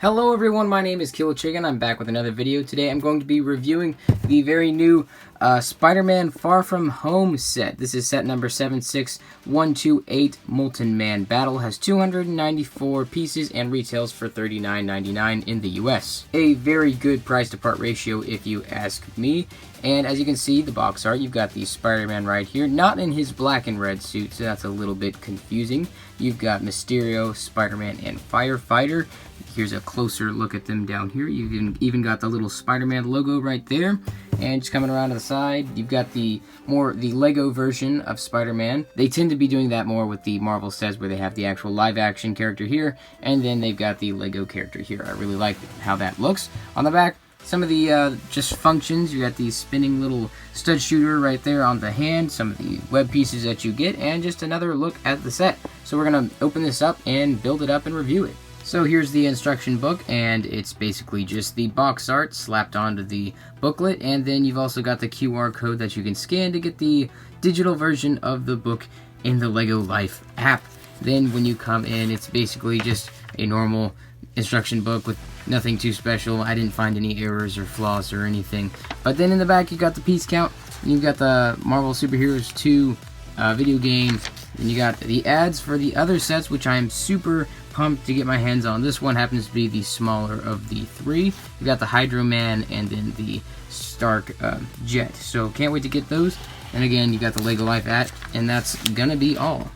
Hello everyone, my name is Killer Chicken. I'm back with another video. Today I'm going to be reviewing the very new Spider-Man Far From Home set. This is set number 76128. Molten Man Battle has 294 pieces and retails for $39.99 in the US. A very good price to part ratio if you ask me. And as you can see, the box art, you've got the Spider-Man right here, not in his black and red suit, so that's a little bit confusing. You've got Mysterio, Spider-Man, and Firefighter. Here's a closer look at them down here. You've even got the little Spider-Man logo right there. And just coming around to the side, you've got the Lego version of Spider-Man. They tend to be doing that more with the Marvel sets where they have the actual live-action character here, and then they've got the Lego character here. I really like how that looks. On the back, some of the just functions. You got the spinning little stud shooter right there on the hand, some of the web pieces that you get, and just another look at the set. So we're going to open this up and build it up and review it. So here's the instruction book, and it's basically just the box art slapped onto the booklet, and then you've also got the QR code that you can scan to get the digital version of the book in the Lego Life app. Then when you come in, it's basically just a normal instruction book with nothing too special. I didn't find any errors or flaws or anything. But then in the back, you've got the piece count, and you've got the Marvel Superheroes 2 video game, and you got the ads for the other sets, which I am super pumped to get my hands on. This one happens to be the smaller of the three. You got the Hydro Man and then the Stark Jet. So can't wait to get those. And again, you got the Lego Life app, and that's gonna be all.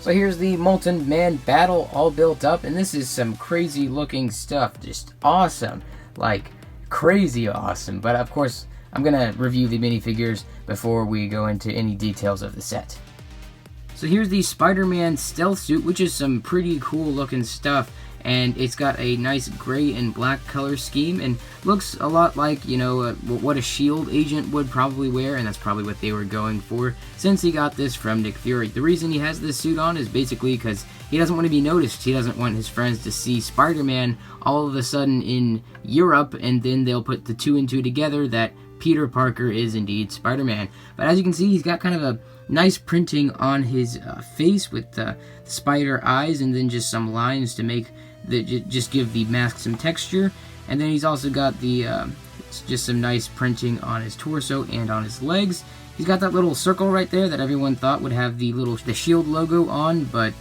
So here's the Molten Man Battle all built up, and this is some crazy looking stuff. Just awesome. Like, crazy awesome. But of course, I'm gonna review the minifigures before we go into any details of the set. So here's the Spider-Man stealth suit, which is some pretty cool looking stuff, and it's got a nice gray and black color scheme and looks a lot like, you know, what a SHIELD agent would probably wear, and that's probably what they were going for since he got this from Nick Fury. The reason he has this suit on is basically because he doesn't want to be noticed. He doesn't want his friends to see Spider-Man all of a sudden in Europe, and then they'll put the two and two together that Peter Parker is indeed Spider-Man. But as you can see, he's got kind of a nice printing on his face with the spider eyes, and then just some lines to make just give the mask some texture. And then he's also got the just some nice printing on his torso and on his legs. He's got that little circle right there that everyone thought would have the SHIELD logo on, but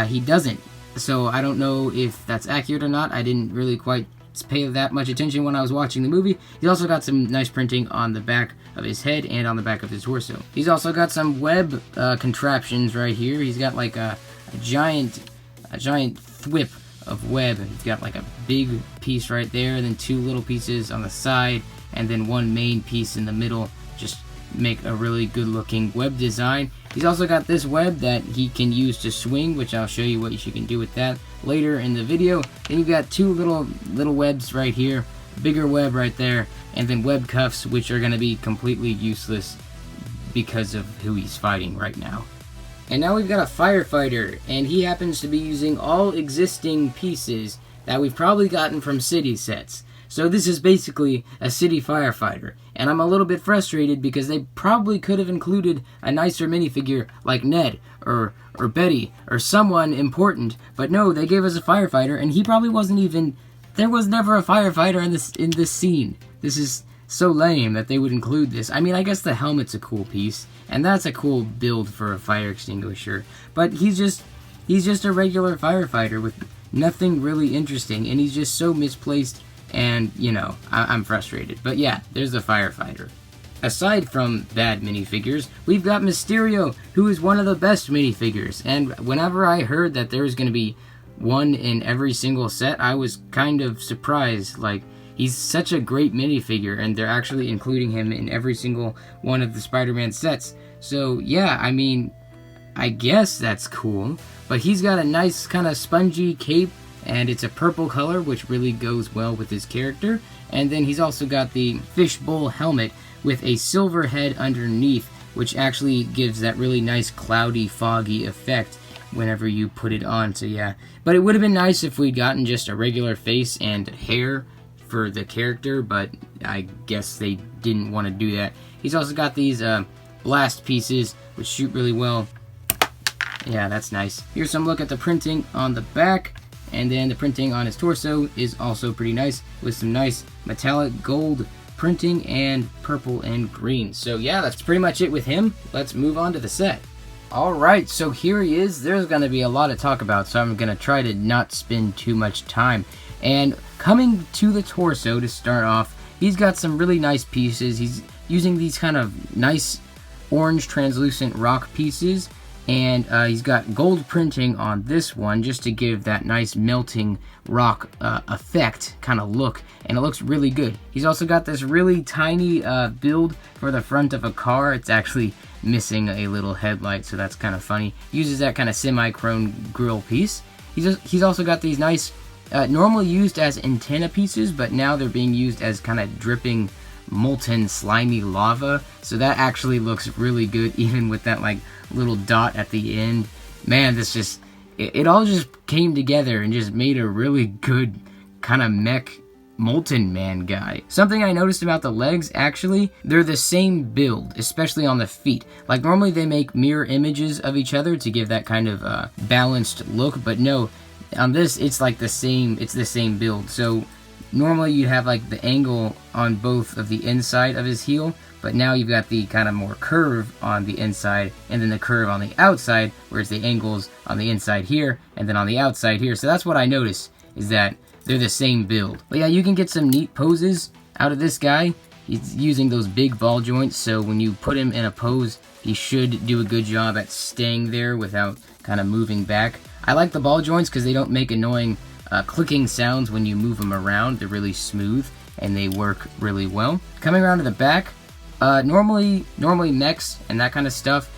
he doesn't. So I don't know if that's accurate or not. I didn't really quite pay that much attention when I was watching the movie. He's also got some nice printing on the back of his head and on the back of his torso. He's also got some web contraptions right here. He's got like a giant thwip of web. He's got like a big piece right there, and then two little pieces on the side, and then one main piece in the middle. Just make a really good looking web design. He's also got this web that he can use to swing, which I'll show you what you can do with that later in the video. Then you've got two little webs right here, bigger web right there, and then web cuffs, which are going to be completely useless because of who he's fighting right now. And now we've got a firefighter, and he happens to be using all existing pieces that we've probably gotten from city sets. So this is basically a city firefighter, and I'm a little bit frustrated because they probably could have included a nicer minifigure like Ned or Betty or someone important, but no, they gave us a firefighter, and he probably wasn't even. There was never a firefighter in this scene. This is so lame that they would include this. I mean, I guess the helmet's a cool piece, and that's a cool build for a fire extinguisher, but he's just a regular firefighter with nothing really interesting, and he's just so misplaced. And, you know, I'm frustrated. But yeah, there's the firefighter. Aside from bad minifigures, we've got Mysterio, who is one of the best minifigures. And whenever I heard that there was going to be one in every single set, I was kind of surprised. Like, he's such a great minifigure, and they're actually including him in every single one of the Spider-Man sets. So, yeah, I mean, I guess that's cool. But he's got a nice kind of spongy cape, and it's a purple color, which really goes well with his character. And then he's also got the fishbowl helmet with a silver head underneath, which actually gives that really nice cloudy, foggy effect whenever you put it on. So yeah, but it would have been nice if we'd gotten just a regular face and hair for the character, but I guess they didn't want to do that. He's also got these blast pieces, which shoot really well. Yeah, that's nice. Here's some look at the printing on the back. And then the printing on his torso is also pretty nice, with some nice metallic gold printing and purple and green. So yeah, that's pretty much it with him. Let's move on to the set. Alright, so here he is. There's going to be a lot to talk about, so I'm going to try to not spend too much time. And coming to the torso to start off, he's got some really nice pieces. He's using these kind of nice orange translucent rock pieces. And he's got gold printing on this one just to give that nice melting rock effect kind of look, and it looks really good. He's also got this really tiny build for the front of a car. It's actually missing a little headlight, so that's kind of funny. Uses that kind of semi-chrome grill piece. He's also got these nice, normally used as antenna pieces, but now they're being used as kind of dripping molten slimy lava, so that actually looks really good, even with that like little dot at the end. Man, this just it all just came together and just made a really good kind of mech Molten Man guy. Something I noticed about the legs, actually, they're the same build, especially on the feet. Like normally they make mirror images of each other to give that kind of balanced look, but no, on this it's like the same build. So normally you'd have like the angle on both of the inside of his heel, but now you've got the kind of more curve on the inside and then the curve on the outside, whereas the angle's on the inside here and then on the outside here. So that's what I noticed, is that they're the same build. But yeah, you can get some neat poses out of this guy. He's using those big ball joints, so when you put him in a pose, he should do a good job at staying there without kind of moving back. I like the ball joints because they don't make annoying clicking sounds when you move them around. They're really smooth and they work really well. Coming around to the back, normally mechs and that kind of stuff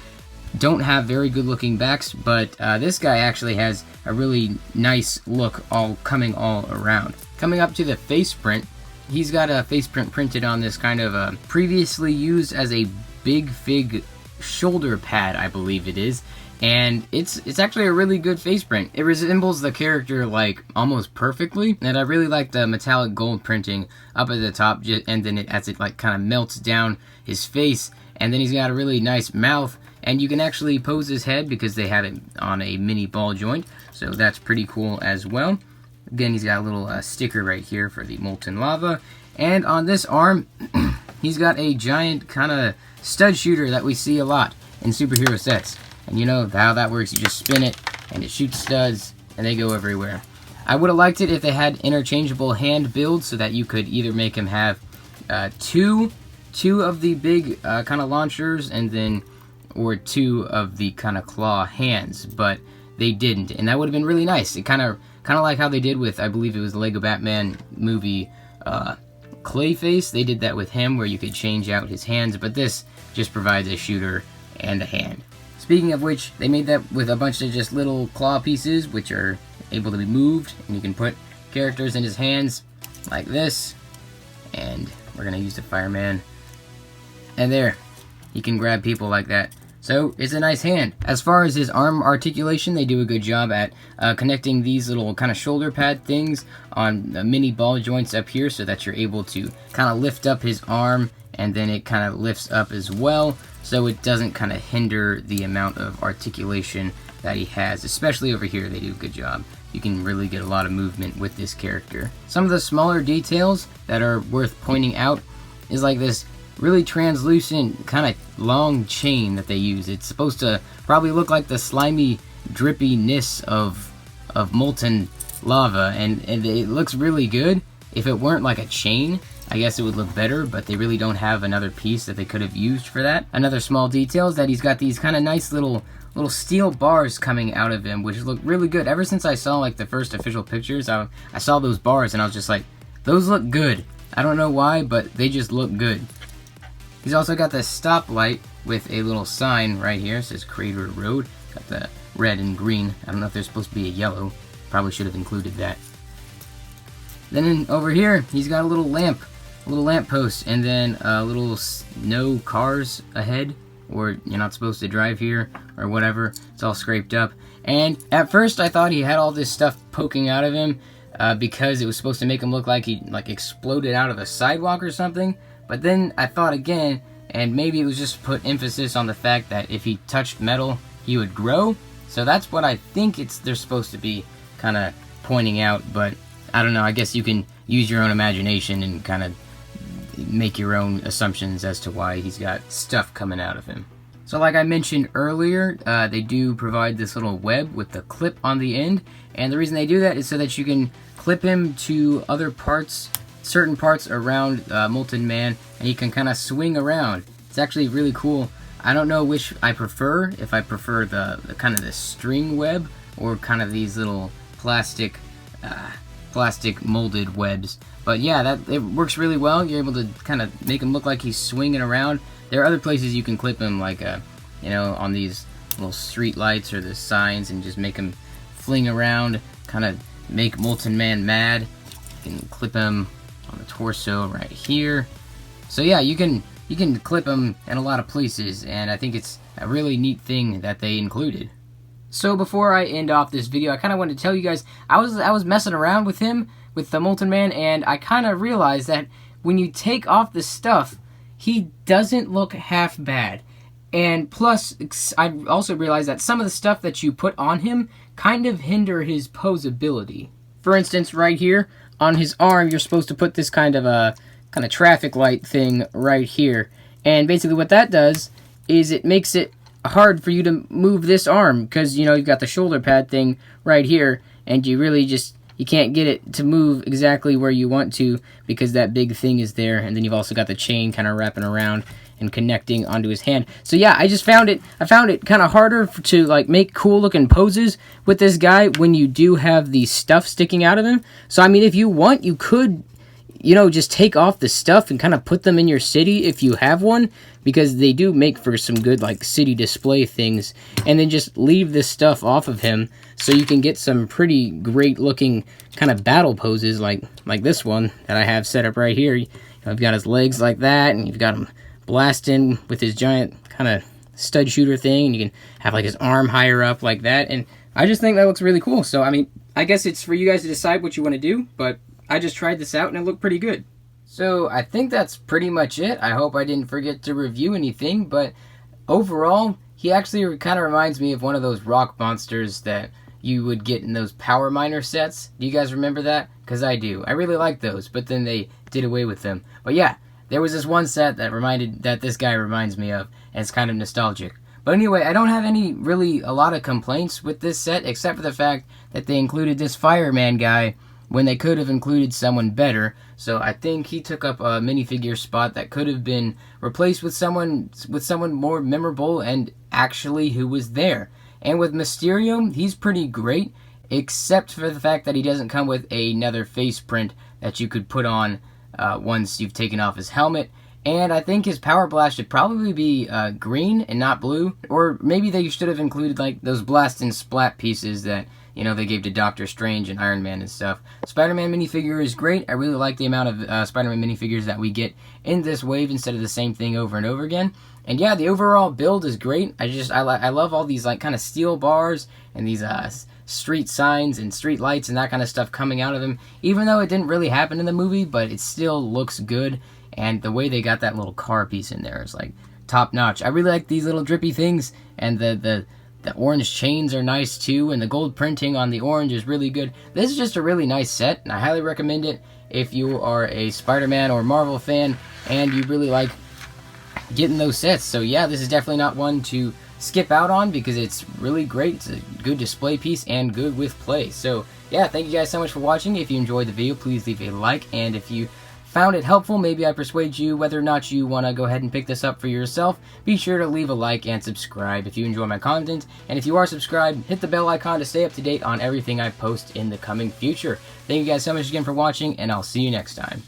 don't have very good looking backs, but this guy actually has a really nice look coming all around. Coming up to the face print, he's got a face print printed on this kind of previously used as a Big Fig shoulder pad, I believe it is. And it's actually a really good face print. It resembles the character like almost perfectly, and I really like the metallic gold printing up at the top, and then as it like kind of melts down his face, and then he's got a really nice mouth, and you can actually pose his head because they have it on a mini ball joint, so that's pretty cool as well. Again, he's got a little sticker right here for the molten lava, and on this arm, he's got a giant kind of stud shooter that we see a lot in superhero sets. And you know how that works, you just spin it, and it shoots studs, and they go everywhere. I would have liked it if they had interchangeable hand builds so that you could either make him have two of the big kind of launchers, and then, or two of the kind of claw hands, but they didn't, and that would have been really nice. It kind of like how they did with, I believe it was the Lego Batman movie, Clayface. They did that with him, where you could change out his hands, but this just provides a shooter and a hand. Speaking of which, they made that with a bunch of just little claw pieces, which are able to be moved, and you can put characters in his hands, like this, and we're going to use the fireman, and there, he can grab people like that. So, it's a nice hand. As far as his arm articulation, they do a good job at connecting these little kind of shoulder pad things on the mini ball joints up here, so that you're able to kind of lift up his arm, and then it kind of lifts up as well, so it doesn't kind of hinder the amount of articulation that he has. Especially over here, they do a good job. You can really get a lot of movement with this character. Some of the smaller details that are worth pointing out is like this really translucent kind of long chain that they use. It's supposed to probably look like the slimy drippiness of molten lava, and it looks really good. If it weren't like a chain, I guess it would look better, but they really don't have another piece that they could have used for that. Another small detail is that he's got these kind of nice little steel bars coming out of him, which look really good. Ever since I saw like the first official pictures, I saw those bars and I was just like, those look good. I don't know why, but they just look good. He's also got this stoplight with a little sign right here. It says Crater Road. Got the red and green. I don't know if there's supposed to be a yellow. Probably should have included that. Then over here, he's got a little lamp post, and then little no cars ahead, or you're not supposed to drive here, or whatever. It's all scraped up. And at first, I thought he had all this stuff poking out of him because it was supposed to make him look like he exploded out of a sidewalk or something. But then I thought again, and maybe it was just to put emphasis on the fact that if he touched metal, he would grow. So that's what I think they're supposed to be kind of pointing out, but I don't know, I guess you can use your own imagination and kind of make your own assumptions as to why he's got stuff coming out of him. So like I mentioned earlier, they do provide this little web with the clip on the end, and the reason they do that is so that you can clip him to other parts, certain parts around Molten Man, and he can kind of swing around. It's actually really cool. I don't know which I prefer, if I prefer the kind of the string web or kind of these little plastic molded webs. But yeah, it works really well. You're able to kind of make him look like he's swinging around. There are other places you can clip him, like you know, on these little street lights or the signs, and just make him fling around, kind of make Molten Man mad. You can clip him on the torso right here. So yeah, you can clip him in a lot of places, and I think it's a really neat thing that they included. So before I end off this video, I kind of wanted to tell you guys, I was messing around with him, with the Molten Man, and I kind of realized that when you take off the stuff, he doesn't look half bad. And plus, I also realized that some of the stuff that you put on him kind of hinder his posability. For instance, right here, on his arm, you're supposed to put this kind of traffic light thing right here. And basically what that does is it makes it hard for you to move this arm, because, you know, you've got the shoulder pad thing right here, and you really just, you can't get it to move exactly where you want to because that big thing is there, and then you've also got the chain kind of wrapping around and connecting onto his hand. So yeah, I found it kind of harder to like make cool looking poses with this guy when you do have the stuff sticking out of him. So I mean, if you want, you could, you know, just take off the stuff and kind of put them in your city if you have one, because they do make for some good like city display things, and then just leave this stuff off of him so you can get some pretty great looking kind of battle poses like this one that I have set up right here. I've got his legs like that, and you've got him blasting with his giant kind of stud shooter thing, and you can have like his arm higher up like that, and I just think that looks really cool. So I mean, I guess it's for you guys to decide what you want to do, but I just tried this out and it looked pretty good. So I think that's pretty much it. I hope I didn't forget to review anything, but overall, he actually kind of reminds me of one of those rock monsters that you would get in those Power Miner sets. Do you guys remember that? Because I do. I really like those, but then they did away with them. But yeah, there was this one set that this guy reminds me of, and it's kind of nostalgic. But anyway, I don't have a lot of complaints with this set, except for the fact that they included this fireman guy when they could have included someone better. So I think he took up a minifigure spot that could have been replaced with someone more memorable and actually who was there. And with Mysterio, he's pretty great, except for the fact that he doesn't come with another face print that you could put on once you've taken off his helmet. And I think his Power Blast should probably be green and not blue. Or maybe they should have included like those blast and splat pieces that, you know, they gave to Doctor Strange and Iron Man and stuff. Spider-Man minifigure is great. I really like the amount of Spider-Man minifigures that we get in this wave instead of the same thing over and over again. And yeah, the overall build is great. I love all these like kind of steel bars and these street signs and street lights and that kind of stuff coming out of them. Even though it didn't really happen in the movie, but it still looks good. And the way they got that little car piece in there is like top notch. I really like these little drippy things, and the orange chains are nice too, and the gold printing on the orange is really good. This is just a really nice set, and I highly recommend it if you are a Spider-Man or Marvel fan and you really like getting those sets. So yeah, this is definitely not one to skip out on because it's really great. It's a good display piece and good with play. So yeah, thank you guys so much for watching. If you enjoyed the video, please leave a like, and if you found it helpful, maybe I persuade you whether or not you want to go ahead and pick this up for yourself, be sure to leave a like and subscribe if you enjoy my content. And if you are subscribed, hit the bell icon to stay up to date on everything I post in the coming future. Thank you guys so much again for watching, and I'll see you next time.